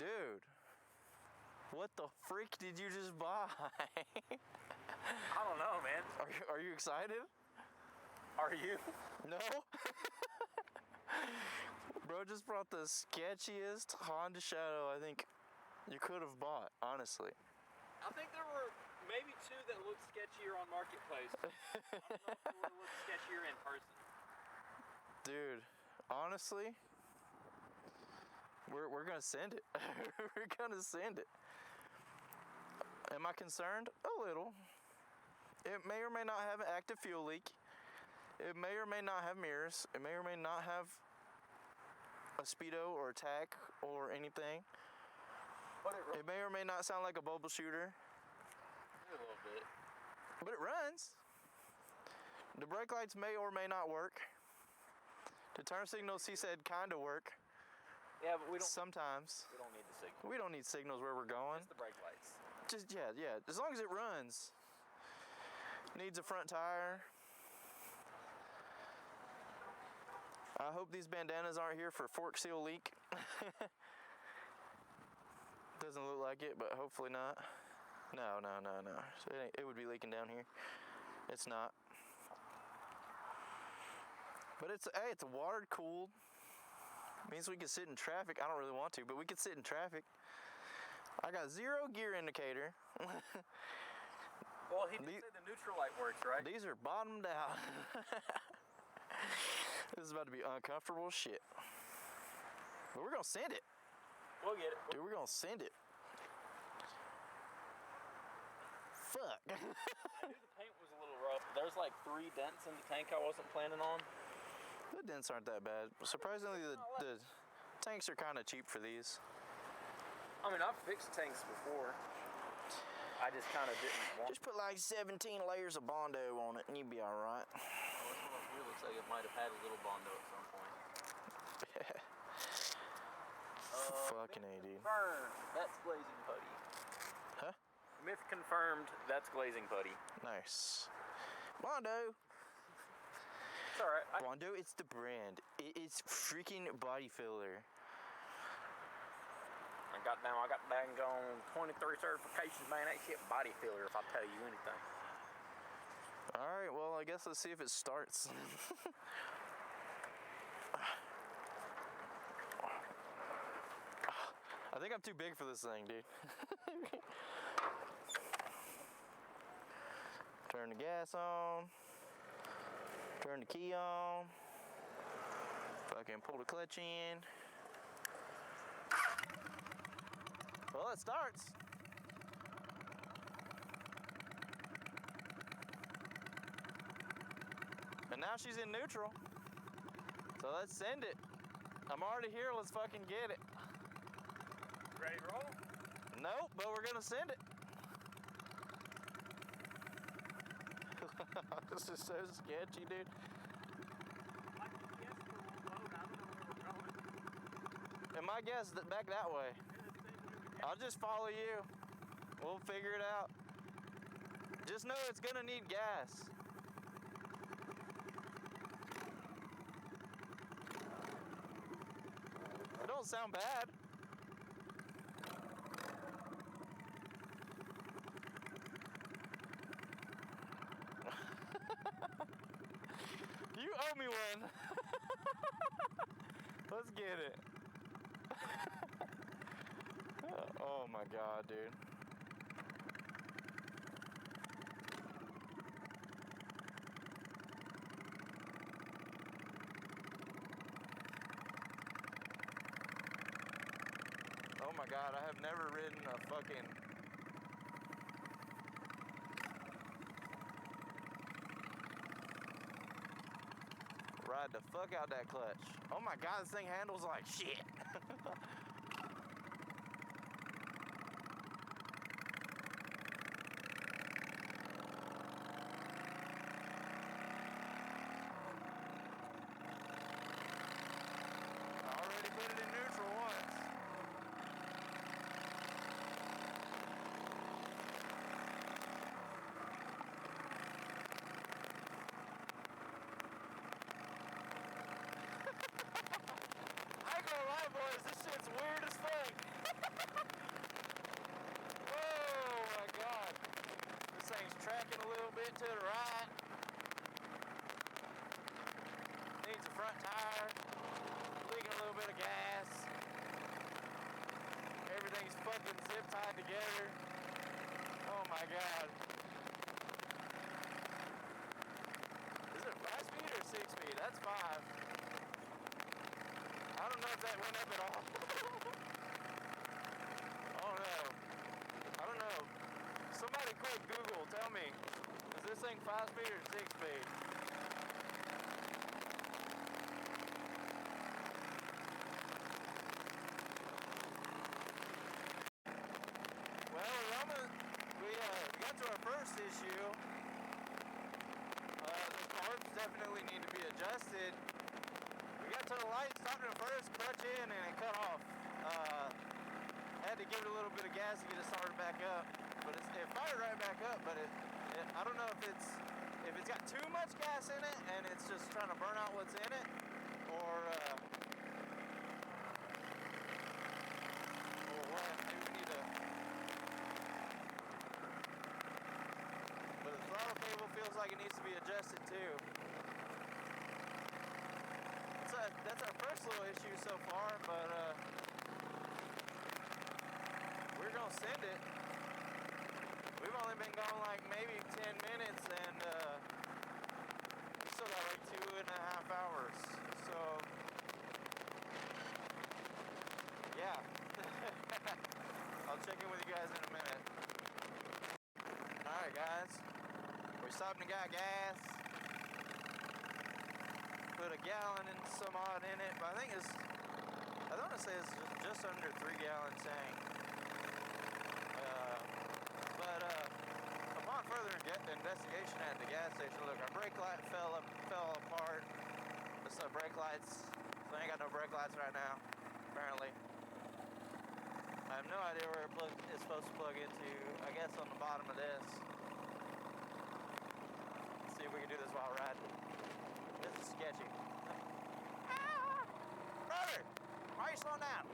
Dude, what the freak did you just buy? I don't know, man. Are you excited? Are you? No? Bro just brought the sketchiest Honda Shadow I think you could have bought, honestly. I think there were maybe two that looked sketchier on Marketplace. I don't know if they would have looked sketchier in person. Dude, honestly, we're gonna send it. We're gonna send it. Am I concerned? A little. It may or may not have an active fuel leak. It may or may not have mirrors. It may or may not have a speedo or a tack or anything. But It may or may not sound like a bubble shooter. a little bit. But it runs. The brake lights may or may not work. The turn signals, he said, kind of work. Yeah, but we don't. Sometimes. We don't need the signal. We don't need signals where we're going. Just the brake lights. Just, yeah. As long as it runs. Needs a front tire. I hope these bandanas aren't here for fork seal leak. Doesn't look like it, but hopefully not. No. It would be leaking down here. It's not. But it's water cooled. Means we can sit in traffic. I don't really want to, but we can sit in traffic. I got 0 gear indicator. Well, he did say the neutral light works, right? These are bottomed out. This is about to be uncomfortable shit. But we're gonna send it. We'll get it. Dude, we're gonna send it. Fuck. I knew the paint was a little rough. There's like 3 dents in the tank I wasn't planning on. The dents aren't that bad. Surprisingly, the tanks are kind of cheap for these. I mean, I've fixed tanks before. I just kind of didn't want. Just put like 17 layers of Bondo on it and you'd be all right. Oh, this one up here looks like it might have had a little Bondo at some point. Fucking A, dude. Confirmed. That's glazing putty. Huh? Myth confirmed. That's glazing putty. Nice. Bondo. It's all right. Bondo, it's the brand. It's freaking body filler. I got dang on 23 certifications, man. That shit body filler if I tell you anything. All right, well, I guess let's see if it starts. I think I'm too big for this thing, dude. Turn the gas on. Turn the key on. Fucking pull the clutch in. Well, it starts. And now she's in neutral. So let's send it. I'm already here, let's fucking get it. Ready to roll? Nope, but we're gonna send it. This is so sketchy, dude. And my guess is that back that way. I'll just follow you. We'll figure it out. Just know it's gonna need gas. It don't sound bad. You owe me one. Let's get it. Oh my God, dude. Oh my God, I have never ridden a fucking... Ride the fuck out that clutch. Oh my God, this thing handles like shit. Already put it in neutral once. I ain't gonna lie, boys, this shit's weird as fuck. been zip tied together. Oh my god. Is it 5 speed or 6 speed? That's 5. I don't know if that went up at all. Oh no. I don't know. Somebody quick Google, tell me. Is this thing 5 speed or 6 speed? Well, we got to our first issue. The carbs definitely need to be adjusted. We got to the light, stopped it first, clutch in, and it cut off. Had to give it a little bit of gas to get it started back up, but it fired right back up. But I don't know if it's got too much gas in it and it's just trying to burn out what's in it, or what. Maybe we need to. But the throttle cable feels like it needs to be adjusted too. That's our first little issue so far, but we're gonna send it. We've only been gone like maybe 10 minutes, and we still got like 2.5 hours. So yeah. I'll check in with you guys in a minute. Alright guys, we stopped and got gas. Put a gallon and some odd in it, but I want to say it's just under 3 gallon tank. But upon further investigation at the gas station, look, our brake light fell apart. It's the brake lights, so I ain't got no brake lights right now, apparently. I have no idea where it's supposed to plug into. I guess on the bottom of this. Let's see if we can do this while riding. This is sketchy. Brother, why are you slowing down?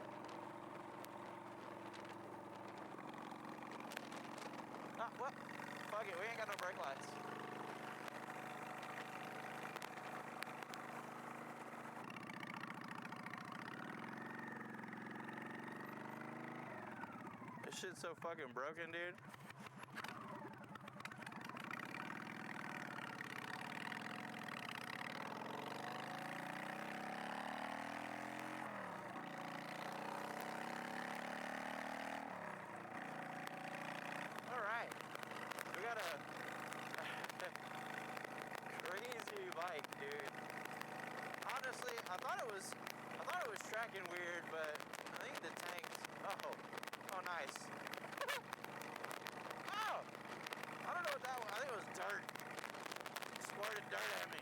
What? Fuck it, we ain't got no brake lights. This shit's so fucking broken, dude. Alright. We got a crazy bike, dude. Honestly, I thought it was tracking weird, but I think the tanks. Oh, nice. Oh, I don't know what that was. I think it was dirt. It squirted dirt at me.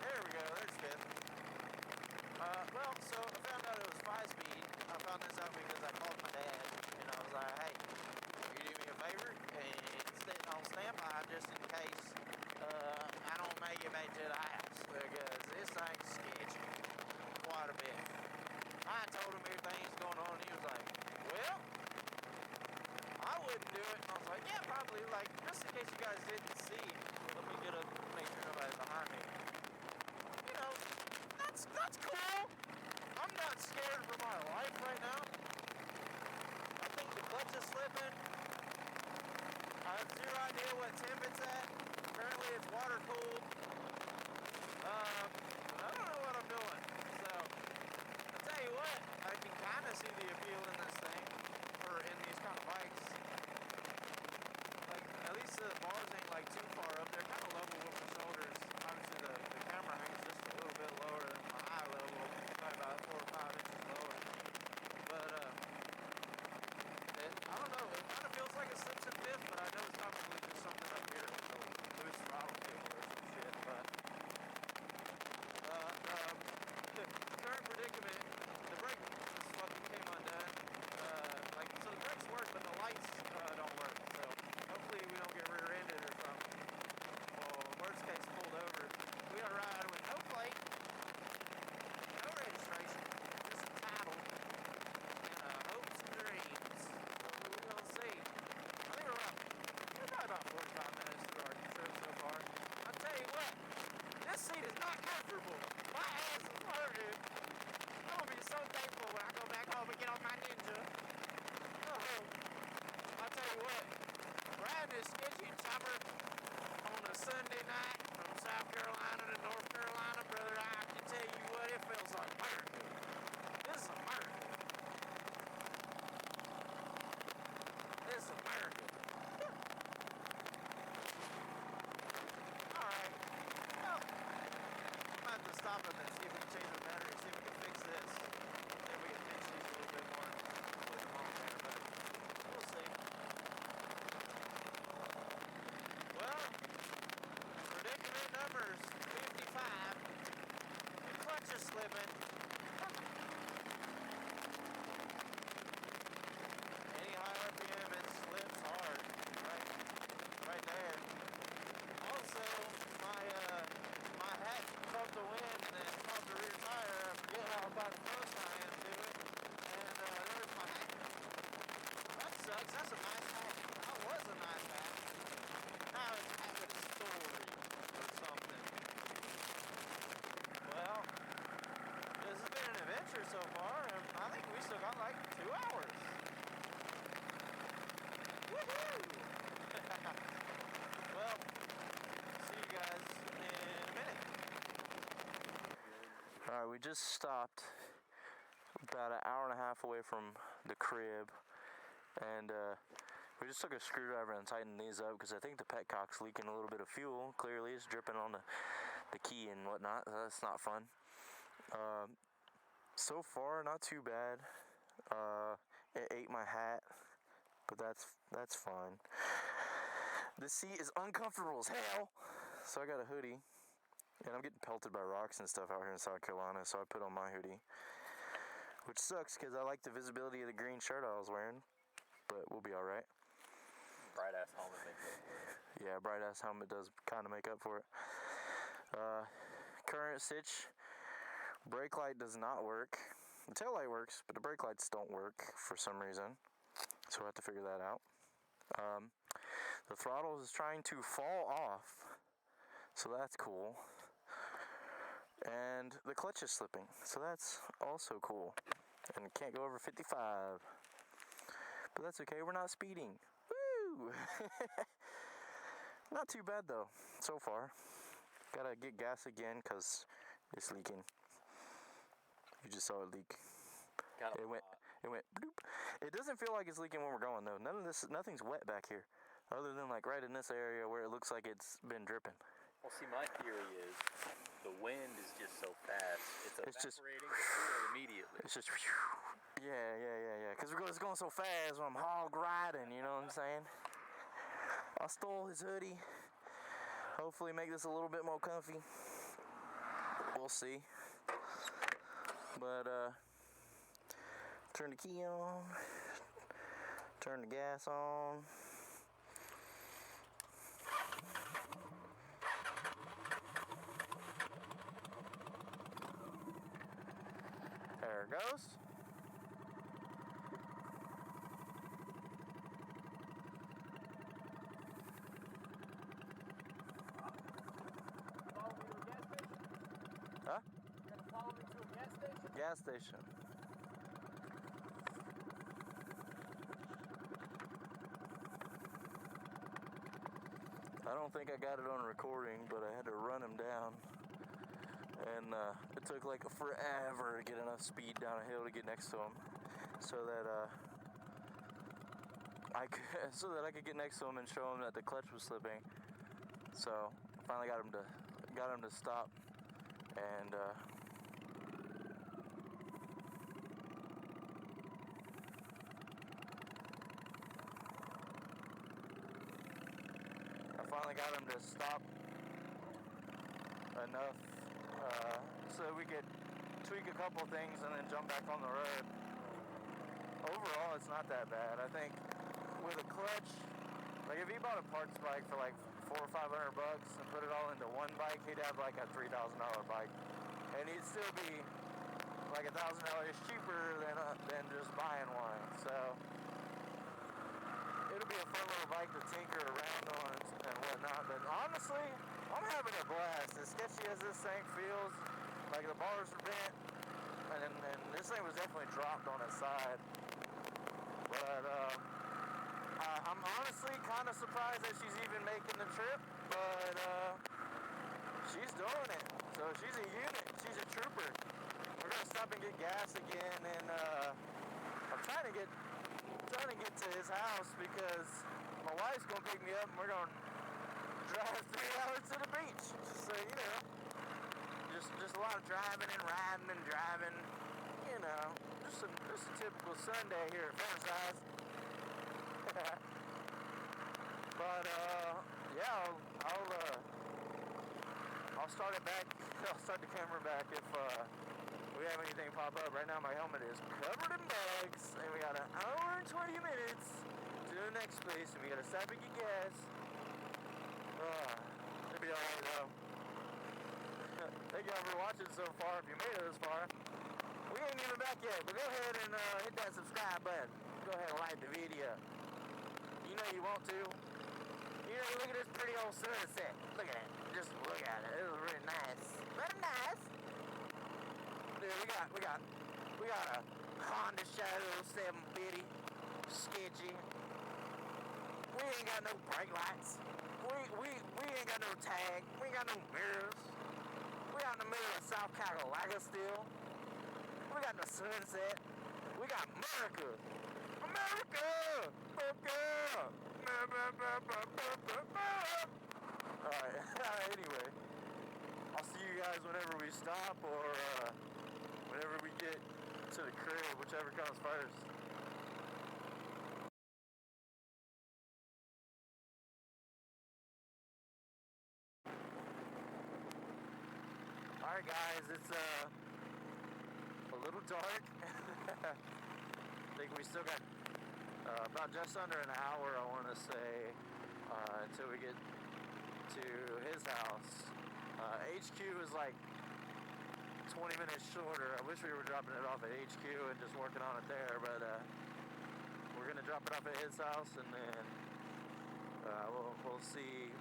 There we go. There's fifth. Well, so I found out it was 5 speed. I found this out because I called my dad, and I was like, hey, will you do me a favor and sit on standby just in case I don't make it back to the house, because this thing's sketchy quite a bit. I told him everything's going on, and he was like, well, I wouldn't do it. And I was like, yeah, probably, like, just in case you guys didn't see, let me make sure nobody's behind me. You know, that's cool. I'm not scared for my life right now. I think the clutch is slipping. I have zero idea what temp it's at. Apparently it's water cooled. I don't know what I'm doing. So, I'll tell you what, I can kind of see the appeal in this thing, or in these kind of bikes. Like, at least the bars ain't like too far up. They're kind of level with my shoulders. Obviously the camera hangs just a little bit lower than my eye level, probably about 4 or 5 inches lower. But, I don't know, it kind of feels like it slips in fifth, but I know it's probably just something up here with the loose throttle cable or some shit. stop him and see if we can change the battery, see if we can fix this. Then we can fix these a little bit more, split them off there, but we'll see. Well, predicament numbers 55. The clutch is slipping. Any high RPM, it slips hard. Right there. Also, my hat caught the wind and then caught the rear tire. I forget how about close I am to it. And there's my hat. That sucks. That's a nice hat. That was a nice hat. Now it's having a story or something. Well, this has been an adventure so far. And I think we still got like 2 hours. Woohoo! Well, see you guys in a minute. Alright, we just stopped about an hour and a half away from the crib, and we just took a screwdriver and tightened these up because I think the petcock's leaking a little bit of fuel. Clearly it's dripping on the key and whatnot. That's not fun. So far, not too bad. It ate my hat, but that's fine. The seat is uncomfortable as hell, so I got a hoodie, and I'm getting pelted by rocks and stuff out here in South Carolina, so I put on my hoodie, which sucks because I like the visibility of the green shirt I was wearing, but we'll be alright. Bright ass helmet makes up for it. Yeah, bright ass helmet does kind of make up for it. Current sitch, brake light does not work. The tail light works, but the brake lights don't work for some reason, so we'll have to figure that out. The throttle is trying to fall off, so that's cool. And the clutch is slipping, so that's also cool. And it can't go over 55. But that's okay, we're not speeding. Woo! Not too bad though, so far. Gotta get gas again, because it's leaking. You just saw it leak. It went bloop. It doesn't feel like it's leaking when we're going though. Nothing's wet back here, other than like right in this area where it looks like it's been dripping. Well, see, my theory is the wind is just so fast. It's evaporating the fuel immediately. It's just, yeah. Because it's going so fast when I'm hog riding, you know what I'm saying? I stole his hoodie. Hopefully make this a little bit more comfy. We'll see. But, turn the key on. Turn the gas on. There it goes. Huh? You're gonna follow me to a gas station? Gas station. I don't think I got it on recording, but I had to run him down. And it took like forever to get enough speed down a hill to get next to him, so that I could get next to him and show him that the clutch was slipping. So finally got him to stop, and got him to stop enough so we could tweak a couple things and then jump back on the road. Overall, it's not that bad. I think with a clutch, like if he bought a parts bike for like $400 or $500 and put it all into one bike, he'd have like a $3,000 bike, and he'd still be like $1,000 cheaper than just buying one. So it'll be a fun little bike to tinker around on and whatnot. But honestly, I'm having a blast. As sketchy as this thing feels, like the bars are bent, and this thing was definitely dropped on its side. But I'm honestly kind of surprised that she's even making the trip. But she's doing it. So she's a unit. She's a trooper. We're gonna stop and get gas again, and I'm trying to get to his house because my wife's gonna pick me up and we're gonna drive 3 hours to the beach. So, you know, just just a lot of driving and riding and driving. You know, just a typical Sunday here at Roadside. But yeah, I'll start it back. I'll start the camera back if we have anything pop up. Right now my helmet is covered in bugs, and we got an hour and 20 minutes to the next place, and we gotta stop and get gas. It'll be alright though. Thank y'all for watching so far. If you made it this far, we ain't even back yet, but go ahead and hit that subscribe button. Go ahead and like the video. You know you want to. You know, look at this pretty old sunset. Look at it. Just look at it. It was really nice. Very nice. Dude, we got a Honda Shadow 750 Sketchy. We ain't got no brake lights. We ain't got no tag. We ain't got no mirrors. We out in the middle of South Carolina still. We got the sunset. We got America. America! Alright, anyway. I'll see you guys whenever we stop or whenever we get to the crib, whichever comes first. Alright guys, it's a little dark. I think we still got about just under an hour, I want to say, until we get to his house. HQ is like 20 minutes shorter. I wish we were dropping it off at HQ and just working on it there, but we're going to drop it off at his house, and then we'll see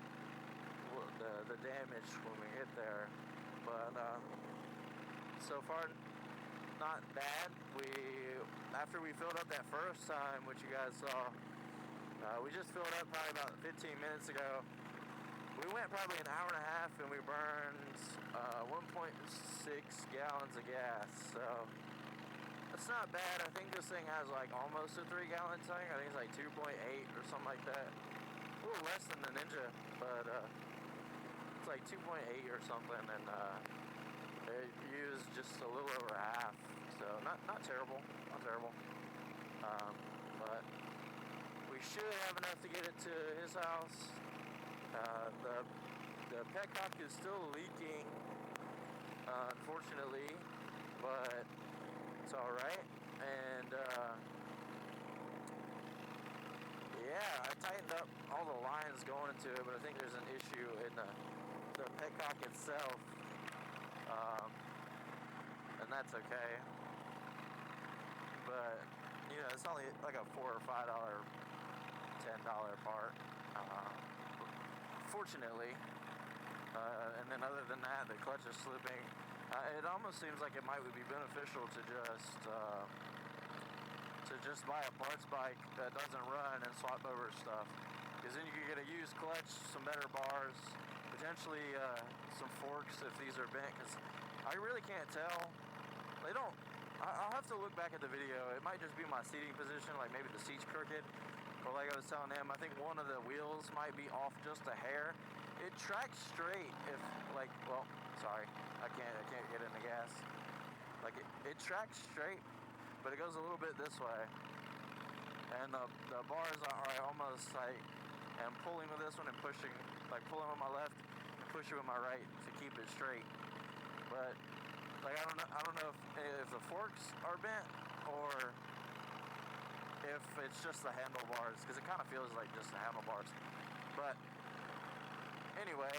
the damage when we get there. But so far, not bad. After we filled up that first time, which you guys saw, we just filled up probably about 15 minutes ago. We went probably an hour and a half, and we burned 1.6 gallons of gas. So that's not bad. I think this thing has like almost a 3-gallon tank. I think it's like 2.8 or something like that. A little less than the Ninja, but it's like 2.8 or something, and it used just a little over half. So not terrible, not terrible. But we should have enough to get it to his house. The petcock is still leaking, unfortunately, but it's all right. And yeah, I tightened up all the lines going into it, but I think there's an issue in the petcock itself, and that's okay. But you know, it's only like a $4 or $5, $10 part. Fortunately, and then other than that, the clutch is slipping. It almost seems like it might be beneficial to just buy a parts bike that doesn't run and swap over stuff, because then you can get a used clutch, some better bars, potentially some forks if these are bent. Because I really can't tell. They don't. I'll have to look back at the video. It might just be my seating position, like maybe the seat's crooked. But like I was telling him, I think one of the wheels might be off just a hair. It tracks straight if, like, well, sorry, I can't get in the gas. Like it tracks straight, but it goes a little bit this way. And the bars are almost like, I'm pulling with this one and pushing, like pulling with my left and pushing with my right to keep it straight. But like I don't know if the forks are bent or if it's just the handlebars, because it kind of feels like just the handlebars. But anyway,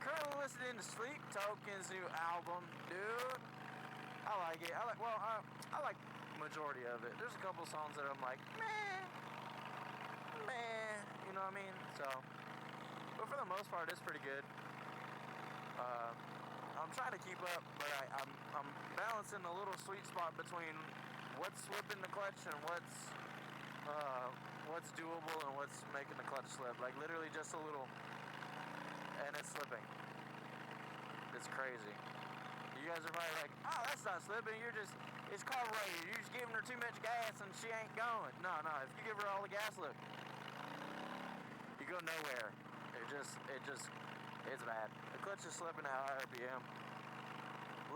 currently listening to Sleep Token's new album, dude. I like it. I like majority of it. There's a couple songs that I'm like, meh, you know what I mean? So, but for the most part, it's pretty good. I'm trying to keep up, but I'm balancing a little sweet spot between what's slipping the clutch and what's doable and what's making the clutch slip. Like literally just a little, and it's slipping. It's crazy. You guys are probably like, oh, that's not slipping. It's carbureted. You're just giving her too much gas and she ain't going. No. If you give her all the gas, look, you go nowhere. It's bad. The clutch is slipping at high RPM.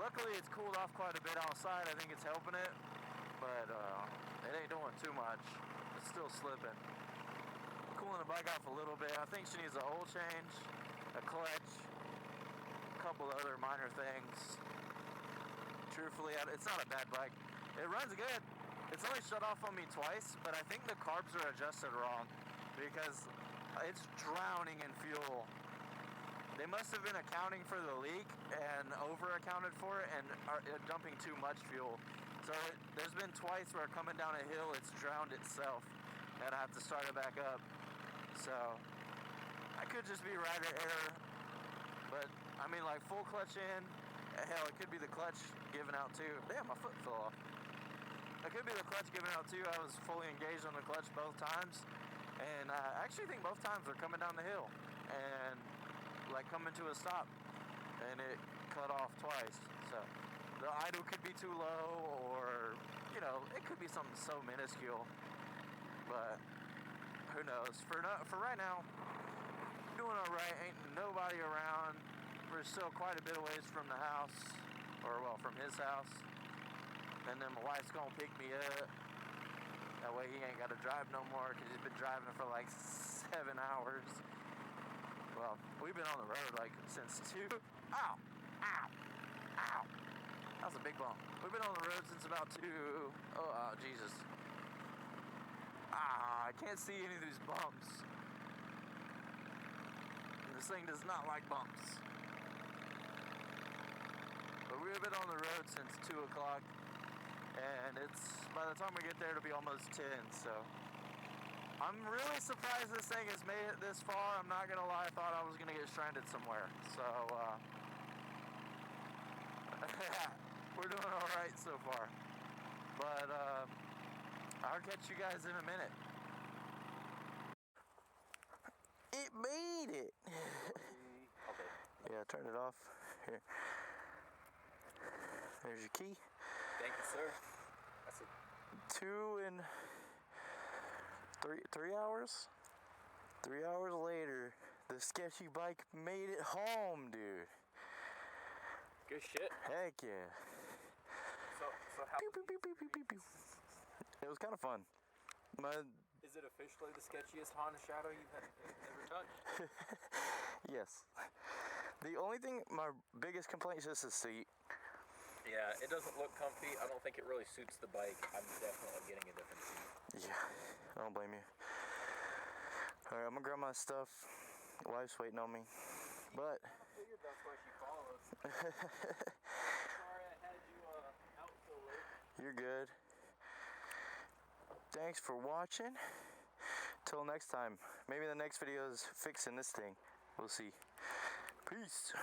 Luckily, it's cooled off quite a bit outside. I think it's helping it, but it ain't doing too much. It's still slipping. Cooling the bike off a little bit. I think she needs an oil change, a clutch, a couple other minor things. Truthfully, it's not a bad bike. It runs good. It's only shut off on me twice, but I think the carbs are adjusted wrong because it's drowning in fuel. They must have been accounting for the leak and over-accounted for it and are dumping too much fuel. So there's been twice where coming down a hill, it's drowned itself, and I have to start it back up. So I could just be rider error, but I mean, like full clutch in. Hell, it could be the clutch giving out too. Damn, my foot fell off. It could be the clutch giving out too. I was fully engaged on the clutch both times, and I actually think both times we're coming down the hill and like coming to a stop, and it cut off twice. So the idle could be too low, or you know, it could be something so minuscule. But who knows? For right now, doing all right. Ain't nobody around. We're still quite a bit away from the house, or well, from his house. And then my wife's gonna pick me up. That way he ain't gotta drive no more, because he's been driving for like 7 hours. Well, we've been on the road like since 2. Ow! Ow! Ow! That was a big bump. We've been on the road since about 2. Oh, Jesus. I can't see any of these bumps. This thing does not like bumps. But we've been on the road since 2 o'clock. And it's, by the time we get there, it'll be almost 10, so. I'm really surprised this thing has made it this far. I'm not gonna lie, I thought I was gonna get stranded somewhere. So, we're doing all right so far. But, I'll catch you guys in a minute. It made it! Okay. Yeah, turn it off. Here. There's your key. Thank you, sir. That's 2 and 3 hours? 3 hours later, the sketchy bike made it home, dude. good shit. Heck yeah. So how Pew, pew, pew, pew, pew, pew, pew. It was kind of fun. is it officially the sketchiest Honda Shadow you've ever touched? Yes. The only thing, my biggest complaint is just the seat. Yeah, it doesn't look comfy. I don't think it really suits the bike. I'm definitely getting a different seat. Yeah, I don't blame you. Alright, I'm gonna grab my stuff. Wife's waiting on me. But I figured that's why she follows. Sorry I had you out so late. you're good. Thanks for watching. Till next time. Maybe the next video is fixing this thing. We'll see. Peace.